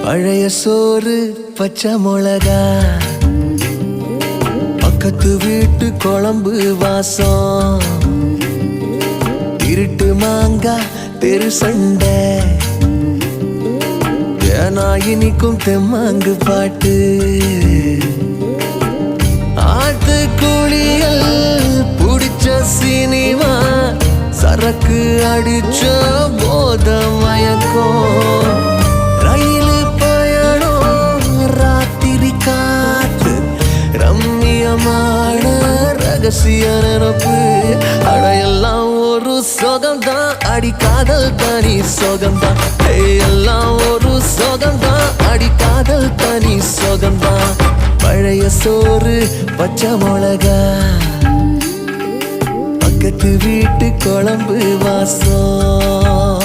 பழைய சோறு பச்சை மிளகா, பக்கத்து வீட்டு குழம்பு வாசம், இருட்டு மாங்கா தெரு சண்டை, ஏனா இனிக்கும் தெம்மாங்கு பாட்டு, ஆட்டு குளியல் புடிச்ச சினிமா, சரக்கு அடிச்ச போத மயக்கம், ரயிலு பயணம் ராத்திரி காத்து, ரம்மியமான ரகசிய நினப்பு, அடையெல்லாம் ஒரு சோகம்தான், அடி காதல் தனி சோகம்தான், எல்லாம் ஒரு சோகம்தான், அடி காதல் தனி சோகம்தான். பழைய சோறு பச்சை மிளகா, பக்கத்து வீட்டு குழம்பு வாசம்.